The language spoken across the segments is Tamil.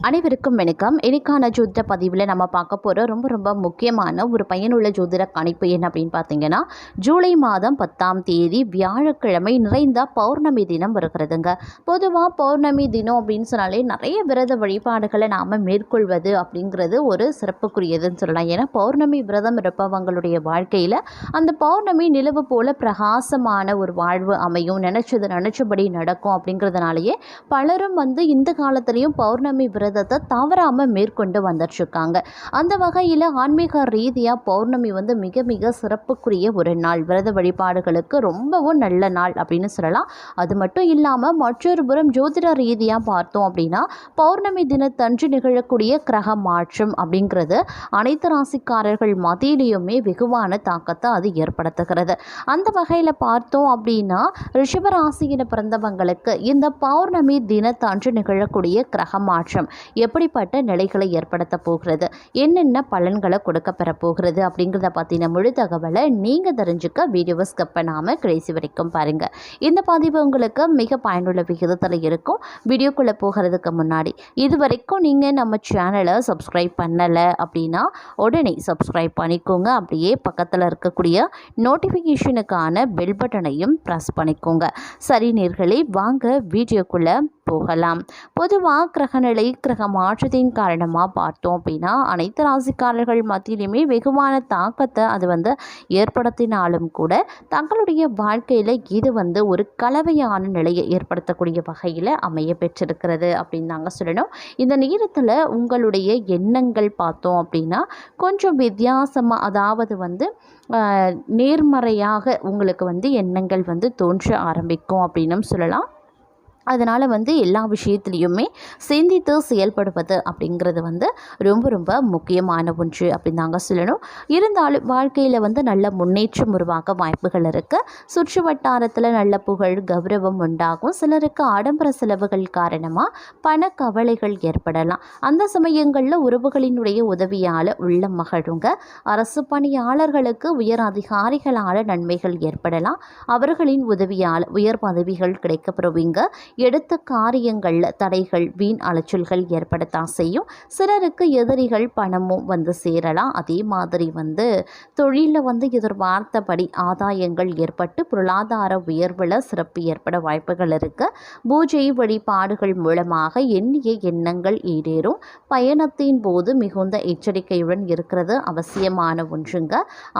அனைவருக்கும் வணக்கம். இன்னைக்கான ஜோதிட பதிவில் நம்ம பார்க்க போகிற ரொம்ப முக்கியமான ஒரு பயனுள்ள ஜோதிட கணிப்பு என்ன அப்படின்னு பார்த்தீங்கன்னா, ஜூலை மாதம் 10ஆம் தேதி வியாழக்கிழமை நிறைந்த பௌர்ணமி தினம் வருகிறதுங்க. பொதுவாக பௌர்ணமி தினம் அப்படின்னு சொன்னாலே நிறைய விரத வழிபாடுகளை நாம் மேற்கொள்வது அப்படிங்கிறது ஒரு சிறப்புக்குரியதுன்னு சொல்லலாம். ஏன்னா பௌர்ணமி விரதம் இருப்பவங்களுடைய வாழ்க்கையில் அந்த பௌர்ணமி நிலவு போல பிரகாசமான ஒரு வாழ்வு அமையும், நினச்சபடி நடக்கும். அப்படிங்கிறதுனாலேயே பலரும் இந்த காலத்திலையும் பௌர்ணமி விரதத்தை தவறாமல் மேற்கொண்டு வந்துட்டுருக்காங்க. அந்த வகையில் ஆன்மீக ரீதியாக பௌர்ணமி மிக சிறப்புக்குரிய ஒரு நாள், விரத வழிபாடுகளுக்கு ரொம்பவும் நல்ல நாள் அப்படின்னு சொல்லலாம். அது மட்டும் இல்லாமல் மற்றொரு புறம் ஜோதிட ரீதியாக பார்த்தோம் அப்படின்னா, பௌர்ணமி தினத்தன்று நிகழக்கூடிய கிரக மாற்றம் அப்படிங்கிறது அனைத்து ராசிக்காரர்கள் மத்தியிலையுமே வெகுவான தாக்கத்தை அது ஏற்படுத்துகிறது. அந்த வகையில் பார்த்தோம் அப்படின்னா, ரிஷபராசியில் பிறந்தவங்களுக்கு இந்த பௌர்ணமி தினத்தன்று நிகழக்கூடிய கிரக மாற்றம் எப்படிப்பட்ட நிலைகளை ஏற்படுத்த போகிறது, என்னென்ன பலன்களை கொடுக்க பெற போகிறது அப்படிங்கிறத பற்றின முழு தகவலை நீங்கள் தெரிஞ்சுக்க வீடியோவை ஸ்கிப் பண்ணாமல் கடைசி வரைக்கும் பாருங்கள். இந்த பதிவு உங்களுக்கு மிக பயனுள்ள விகிதத்தில் இருக்கும். வீடியோக்குள்ளே போகிறதுக்கு முன்னாடி இது வரைக்கும் நீங்கள் நம்ம சேனலை சப்ஸ்கிரைப் பண்ணலை அப்படின்னா உடனே சப்ஸ்கிரைப் பண்ணிக்கோங்க. அப்படியே பக்கத்தில் இருக்கக்கூடிய நோட்டிஃபிகேஷனுக்கான பெல் பட்டனையும் ப்ரெஸ் பண்ணிக்கோங்க. சரி நேயர்களே, வாங்க வீடியோக்குள்ளே போகலாம். பொதுவாக கிரகநிலை கிரக மாற்றத்தின் காரணமாக பார்த்தோம் அப்படின்னா அனைத்து ராசிக்காரர்கள் மத்தியிலுமே வெகுவான தாக்கத்தை அது ஏற்படுத்தினாலும் கூட தங்களுடைய வாழ்க்கையில் இது ஒரு கலவையான நிலையை ஏற்படுத்தக்கூடிய வகையில் அமைய பெற்றிருக்கிறது அப்படின்னு நாங்கள் சொல்லணும். இந்த நேரத்தில் உங்களுடைய எண்ணங்கள் பார்த்தோம் அப்படின்னா கொஞ்சம் வித்தியாசமாக, அதாவது நேர்மறையாக உங்களுக்கு எண்ணங்கள் தோன்ற ஆரம்பிக்கும் அப்படின்னும் சொல்லலாம். அதனால் எல்லா விஷயத்துலேயுமே சிந்தித்து செயல்படுவது அப்படிங்கிறது ரொம்ப முக்கியமான ஒன்று அப்படின்னு தாங்க சொல்லணும். இருந்தாலும் வாழ்க்கையில் நல்ல முன்னேற்றம் உருவாக்க வாய்ப்புகள் இருக்குது. சுற்று வட்டாரத்தில் நல்ல புகழ் கௌரவம் உண்டாகும். சிலருக்கு ஆடம்பர செலவுகள் காரணமாக பண கவலைகள் ஏற்படலாம். அந்த சமயங்களில் உறவுகளினுடைய உதவியால் உள்ள மகிழுங்க. அரசு பணியாளர்களுக்கு உயர் அதிகாரிகளால் நன்மைகள் ஏற்படலாம். அவர்களின் உதவியால் உயர் பதவிகள் கிடைக்கப்பெறுவீங்க. எடுத்த காரியங்களில் தடைகள் வீண் அலைச்சல்கள் ஏற்படத்தான் செய்யும். சிலருக்கு எதிரிகள் பணமும் சேரலாம். அதே மாதிரி தொழிலில் எதிர்பார்த்தபடி ஆதாயங்கள் ஏற்பட்டு பொருளாதார உயர்வில் சிறப்பு ஏற்பட வாய்ப்புகள் இருக்கு. பூஜை வழிபாடுகள் மூலமாக எண்ணிய எண்ணங்கள் ஈடேறும். பயணத்தின் போது மிகுந்த எச்சரிக்கையுடன் இருக்கிறது அவசியமான ஒன்றுங்க.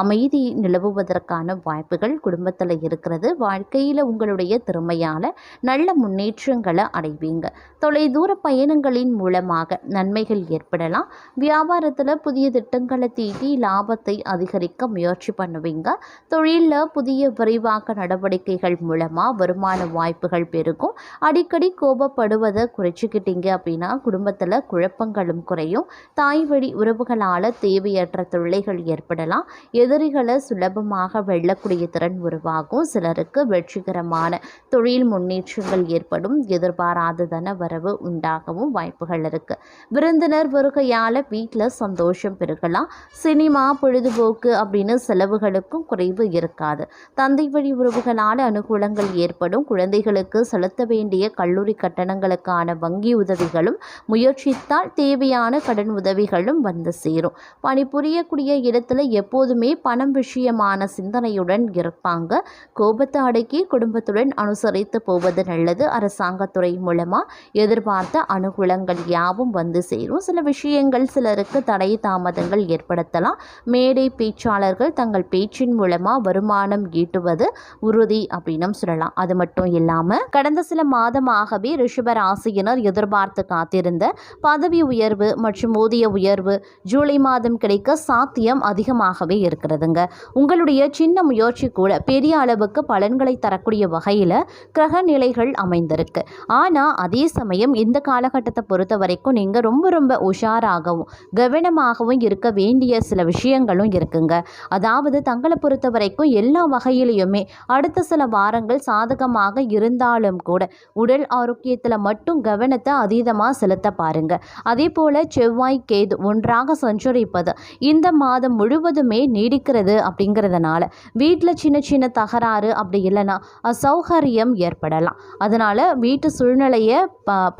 அமைதி நிலவுவதற்கான வாய்ப்புகள் குடும்பத்தில் இருக்கிறது. வாழ்க்கையில் உங்களுடைய திறமையால் நல்ல முன்னேற்றங்களை அடைவீங்க. தொலைதூர பயணங்களின் மூலமாக நன்மைகள் ஏற்படலாம். வியாபாரத்தில் புதிய திட்டங்களை தீட்டி லாபத்தை அதிகரிக்க முயற்சி பண்ணுவீங்க. தொழிலில் புதிய விரிவாக்க நடவடிக்கைகள் மூலமாக வருமான வாய்ப்புகள் பெருகும். அடிக்கடி கோபப்படுவதை குறைச்சிக்கிட்டீங்க அப்படின்னா குடும்பத்தில் குழப்பங்களும் குறையும். தாய் வழி உறவுகளால் தேவையற்ற தொல்லைகள் ஏற்படலாம். எதிரிகளை சுலபமாக வெல்லக்கூடிய திறன் உருவாகும். சிலருக்கு வெற்றிகரமான தொழில் முன்னேற்றங்கள் ஏற்படும். எதிர்பாராத தன வரவு உண்டாகவும் வாய்ப்புகள் இருக்கு. விருந்தினர் வருகையால் வீட்டில் சந்தோஷம் பெருகலாம். சினிமா பொழுதுபோக்கு அப்படின்னு செலவுகளுக்கும் குறைவு இருக்காது. தந்தை வழி உறவுகளால் அனுகூலங்கள் ஏற்படும். குழந்தைகளுக்கு செலுத்த வேண்டிய கல்லூரி கட்டணங்களுக்கான வங்கி உதவிகளும் முயற்சித்தால் தேவையான கடன் உதவிகளும் சேரும். பணிபுரியக்கூடிய இடத்துல எப்போதுமே பணம் விஷயமான சிந்தனையுடன் இருப்பாங்க. கோபத்தை அடக்கி குடும்பத்துடன் அனுசரித்து போவது நல்லது. அரசாங்கத்துறை மூலமாக எதிர்பார்த்த அனுகூலங்கள் யாவும் சேரும். சில விஷயங்கள் சிலருக்கு தடை தாமதங்கள் ஏற்படுத்தலாம். மேடை பேச்சாளர்கள் தங்கள் பேச்சின் மூலமாக வருமானம் ஈட்டுவது உறுதி அப்படின்னு சொல்லலாம். அது மட்டும் இல்லாமல் கடந்த சில மாதமாகவே ரிஷபராசியினர் எதிர்பார்த்து காத்திருந்த பதவி உயர்வு மற்றும் ஊதிய உயர்வு ஜூலை மாதம் கிடைக்க சாத்தியம் அதிகமாகவே இருக்கிறதுங்க. உங்களுடைய சின்ன முயற்சி கூட பெரிய அளவுக்கு பலன்களை தரக்கூடிய வகையில் கிரக நிலைகள் அமைந்திருக்கு. ஆனால் அதே சமயம் இந்த காலகட்டத்தை பொறுத்த வரைக்கும் நீங்கள் ரொம்ப உஷாராகவும் கவனமாகவும் இருக்க வேண்டிய சில விஷயங்களும் இருக்குங்க. அதாவது தங்களை பொறுத்த வரைக்கும் எல்லா வகையிலையுமே அடுத்த சில வாரங்கள் சாதகமாக இருந்தாலும் கூட உடல் ஆரோக்கியத்தில் மட்டும் கவனத்தை அதீதமாக செலுத்த பாருங்க. அதே போல் செவ்வாய் கேது ஒன்றாக சஞ்சரிப்பது இந்த மாதம் முழுவதுமே நீடிக்கிறது. அப்படிங்கிறதுனால வீட்டில் சின்ன தகராறு அப்படி இல்லைன்னா அசௌகரியம் ஏற்படலாம். அதனால் அதனால் வீட்டு சூழ்நிலையை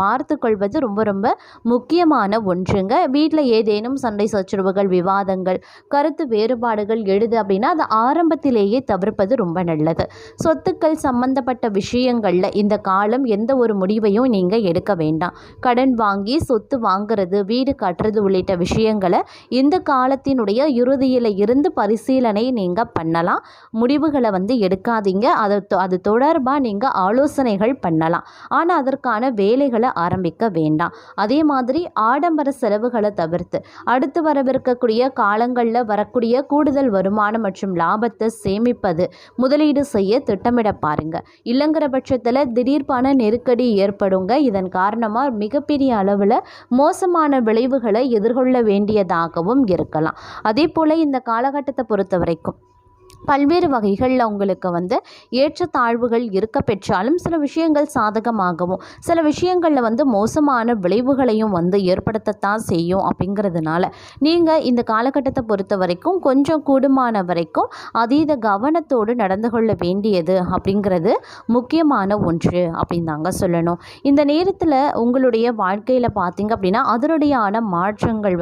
பார்த்து கொள்வது ரொம்ப ரொம்ப முக்கியமான ஒன்றுங்க. வீட்டில் ஏதேனும் சண்டை சச்சரவுகள், விவாதங்கள், கருத்து வேறுபாடுகள் எழுது அப்படின்னா அதை ஆரம்பத்திலேயே தவிர்ப்பது ரொம்ப நல்லது. சொத்துக்கள் சம்பந்தப்பட்ட விஷயங்களில் இந்த காலம் எந்த ஒரு முடிவையும் நீங்கள் எடுக்க வேண்டாம். கடன் வாங்கி சொத்து வாங்குறது, வீடு கட்டுறது உள்ளிட்ட விஷயங்களை இந்த காலத்தினுடைய இறுதியில் இருந்து பரிசீலனை நீங்கள் பண்ணலாம். முடிவுகளை எடுக்காதீங்க. அது தொடர்பாக நீங்கள் ஆலோசனைகள் பண்ணலாம். ஆனால் அதற்கான வேலைகளை ஆரம்பிக்க வேண்டாம். அதே மாதிரி ஆடம்பர செலவுகளை தவிர்த்து அடுத்து வரவிருக்கக்கூடிய காலங்களில் வரக்கூடிய கூடுதல் வருமானம் மற்றும் லாபத்தை சேமிப்பது, முதலீடு செய்ய திட்டமிட பாருங்க. இல்லைங்கிற பட்சத்தில் திடீர் பண நெருக்கடி ஏற்படுங்க. இதன் காரணமாக மிகப்பெரிய அளவில் மோசமான விளைவுகளை எதிர்கொள்ள வேண்டியதாகவும் இருக்கலாம். அதே போல் இந்த காலகட்டத்தை பொறுத்த வரைக்கும் பல்வேறு வகைகளில் உங்களுக்கு ஏற்றத்தாழ்வுகள் இருக்க பெற்றாலும் சில விஷயங்கள் சாதகமாகவும் சில விஷயங்களில் மோசமான விளைவுகளையும் ஏற்படுத்தத்தான் செய்யும். அப்படிங்கிறதுனால நீங்கள் இந்த காலகட்டத்தை பொறுத்த வரைக்கும் கொஞ்சம் கூடுமான வரைக்கும் அதீத கவனத்தோடு நடந்து கொள்ள வேண்டியது அப்படிங்கிறது முக்கியமான ஒன்று அப்படின்னு தாங்க சொல்லணும். இந்த நேரத்தில் உங்களுடைய வாழ்க்கையில் பார்த்தீங்க அப்படின்னா அதனுடையான மாற்றங்கள்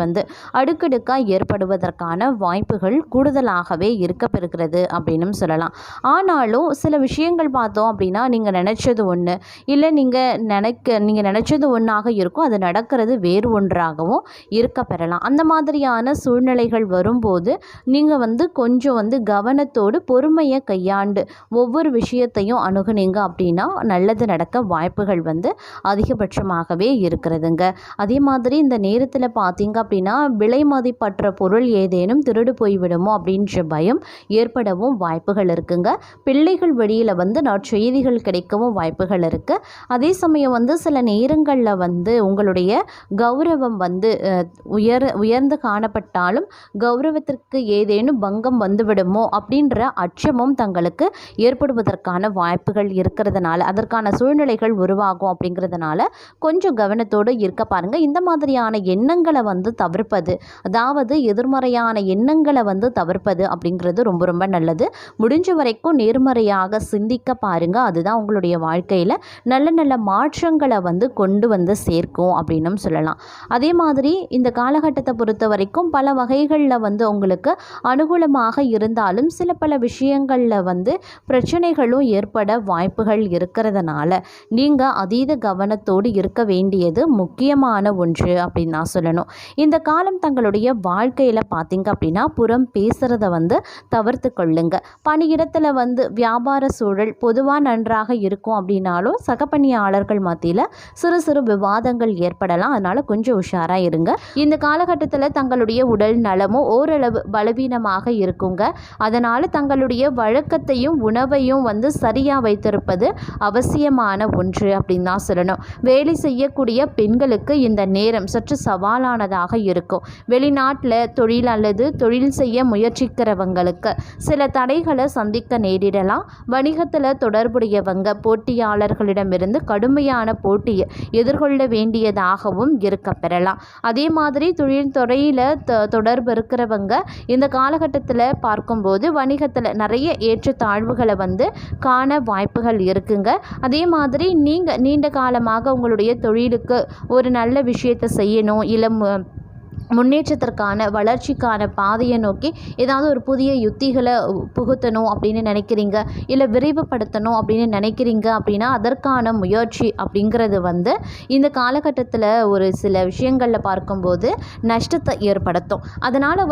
அடுக்கடுக்காக ஏற்படுவதற்கான வாய்ப்புகள் கூடுதலாகவே இருக்க பெறுகிறது அப்படின்னு சொல்லலாம். ஆனாலும் சில விஷயங்கள் பார்த்தோம் அப்படின்னா நீங்கள் நினைச்சது ஒன்று, இல்லை நீங்கள் நினைச்சது ஒன்றாக இருக்கும், அது நடக்கிறது வேறு ஒன்றாகவும் இருக்க பெறலாம். அந்த மாதிரியான சூழ்நிலைகள் வரும்போது நீங்கள் கொஞ்சம் கவனத்தோடு பொறுமையை கையாண்டு ஒவ்வொரு விஷயத்தையும் அணுகுனீங்க அப்படின்னா நல்லது நடக்க வாய்ப்புகள் அதிகபட்சமாகவே இருக்கிறதுங்க. அதே மாதிரி இந்த நேரத்தில் பார்த்தீங்க அப்படின்னா விலை மதிப்பற்ற பொருள் ஏதேனும் திருடு போய்விடுமோ அப்படின்ற பயம் ஏற்படவும் வாய்ப்புகள் இருக்குங்க. பிள்ளைகள் வழியில் நற்செய்திகள் கிடைக்கவும் வாய்ப்புகள் இருக்குது. அதே சமயம் சில நேரங்களில் உங்களுடைய கௌரவம் உயர்ந்து காணப்பட்டாலும் கௌரவத்திற்கு ஏதேனும் பங்கம் வந்துவிடுமோ அப்படின்ற அச்சமும் தங்களுக்கு ஏற்படுவதற்கான வாய்ப்புகள் இருக்கிறதுனால அதற்கான சூழ்நிலைகள் உருவாகும். அப்படிங்கிறதுனால கொஞ்சம் கவனத்தோடு இருக்க பாருங்கள். இந்த மாதிரியான எண்ணங்களை தவிர்ப்பது, அதாவது எதிர்மறையான எண்ணங்களை தவிர்ப்பது அப்படிங்கிறது ரொம்ப ரொம்ப நல்லது. முடிஞ்ச வரைக்கும் நேர்மறையாக சிந்திக்க பாருங்க. அதுதான் உங்களுடைய வாழ்க்கையில் நல்ல நல்ல மாற்றங்களை கொண்டு சேர்க்கும் அப்படின்னு சொல்லலாம். அதே மாதிரி இந்த காலகட்டத்தை பொறுத்த வரைக்கும் பல வகைகளில் உங்களுக்கு அனுகூலமாக இருந்தாலும் சில பல விஷயங்களில் பிரச்சனைகளும் ஏற்பட வாய்ப்புகள் இருக்கிறதுனால நீங்கள் அதீத கவனத்தோடு இருக்க வேண்டியது முக்கியமான ஒன்று அப்படின்னு நான் சொல்லணும். இந்த காலம் தங்களுடைய வாழ்க்கையில் பார்த்தீங்க அப்படின்னா புறம் பேசுகிறத தவிர்த்து கொள்ளுங்க. பணியிடத்தில் வியாபார சூழல் பொதுவாக நன்றாக இருக்கும் அப்படின்னாலும் சக பணியாளர்கள் மத்தியில் சிறு சிறு விவாதங்கள் ஏற்படலாம். அதனால் கொஞ்சம் உஷாராக இருங்க. இந்த காலகட்டத்தில் தங்களுடைய உடல் நலமும் ஓரளவு பலவீனமாக இருக்குங்க. அதனால் தங்களுடைய வழக்கத்தையும் உணவையும் சரியாக வைத்திருப்பது அவசியமான ஒன்று அப்படின்னு தான் சொல்லணும். வேலை செய்யக்கூடிய பெண்களுக்கு இந்த நேரம் சற்று சவாலானதாக இருக்கும். வெளிநாட்டில் தொழில் அல்லது தொழில் செய்ய முயற்சிக்கிறவங்களுக்கு சில தடைகளை சந்திக்க நேரிடலாம். வணிகத்தில் தொடர்புடையவங்க போட்டியாளர்களிடமிருந்து கடுமையான போட்டியை எதிர்கொள்ள வேண்டியதாகவும் இருக்க பெறலாம். அதே மாதிரி தொழில் துறையில் தொடர்பு இருக்கிறவங்க இந்த காலகட்டத்தில் பார்க்கும்போது வணிகத்தில் நிறைய ஏற்றத்தாழ்வுகளை காண வாய்ப்புகள் இருக்குங்க. அதே மாதிரி நீங்கள் நீண்ட காலமாக உங்களுடைய தொழிலுக்கு ஒரு நல்ல விஷயத்தை செய்யணும், இல்லை முன்னேற்றத்திற்கான வளர்ச்சிக்கான பாதையை நோக்கி ஏதாவது ஒரு புதிய யுத்திகளை புகுத்தணும் அப்படின்னு நினைக்கிறீங்க, இல்லை விரைவுபடுத்தணும் அப்படின்னு நினைக்கிறீங்க அப்படின்னா அதற்கான முயற்சி அப்படிங்கிறது இந்த காலகட்டத்தில் ஒரு சில விஷயங்களில் பார்க்கும்போது நஷ்டத்தை ஏற்படுத்தும். அதனால்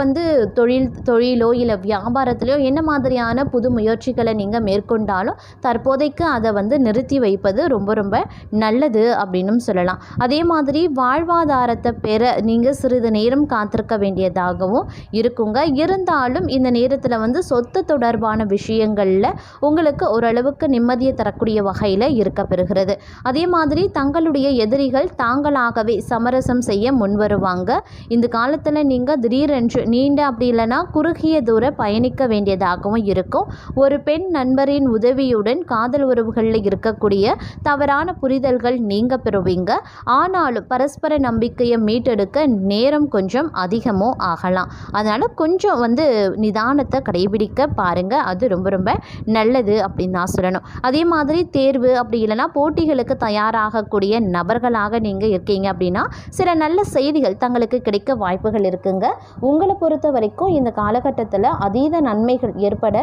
தொழிலோ இல்லை வியாபாரத்திலையோ என்ன மாதிரியான புது முயற்சிகளை நீங்கள் மேற்கொண்டாலும் தற்போதைக்கு அதை நிறுத்தி வைப்பது ரொம்ப ரொம்ப நல்லது அப்படின்னு சொல்லலாம். அதே மாதிரி வாழ்வாதாரத்தை பெற நீங்கள் சிறிது நேரம் காத்திருக்க வேண்டியதாகவும் இருக்குங்க. இருந்தாலும் இந்த நேரத்தில் சொத்து தொடர்பான விஷயங்களில் உங்களுக்கு ஓரளவுக்கு நிம்மதியை தரக்கூடிய வகையில் இருக்க பெறுகிறது. அதே மாதிரி தங்களுடைய எதிரிகள் தாங்களாகவே சமரசம் செய்ய முன்வருவாங்க. இந்த காலத்தில் நீங்கள் திடீரென்று நீண்ட அப்படி இல்லைன்னா குறுகிய தூர பயணிக்க வேண்டியதாகவும் இருக்கும். ஒரு பெண் நண்பரின் உதவியுடன் காதல் உறவுகளில் இருக்கக்கூடிய தவறான புரிதல்கள் நீங்க பெறுவீங்க. ஆனாலும் பரஸ்பர நம்பிக்கையை மீட்டெடுக்க நேரம் கொஞ்சம் அதிகமோ ஆகலாம். அதனால் கொஞ்சம் வந்து நிதானத்தை கடைபிடிக்க பாருங்கள். அது ரொம்ப ரொம்ப நல்லது அப்படின்னு தான் சொல்லணும். அதே மாதிரி தேர்வு அப்படி இல்லைனா போட்டிகளுக்கு தயாராகக்கூடிய நபர்களாக நீங்கள் இருக்கீங்க அப்படின்னா சில நல்ல செய்திகள் தங்களுக்கு கிடைக்க வாய்ப்புகள் இருக்குங்க. உங்களை பொறுத்த வரைக்கும் இந்த காலகட்டத்தில் அதீத நன்மைகள் ஏற்பட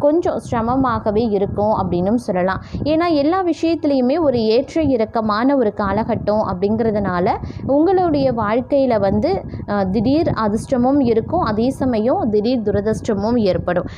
கொஞ்சம் சிரமமாகவே இருக்கும் அப்படின்னும் சொல்லலாம். ஏன்னா எல்லா விஷயத்துலையுமே ஒரு ஏற்ற இறக்கமான ஒரு காலகட்டம் அப்படிங்கிறதுனால உங்களுடைய வாழ்க்கையில் வந்து திடீர் அதிர்ஷ்டமும் இருக்கும், அதே சமயம் திடீர் துரதிர்ஷ்டமும் ஏற்படும்.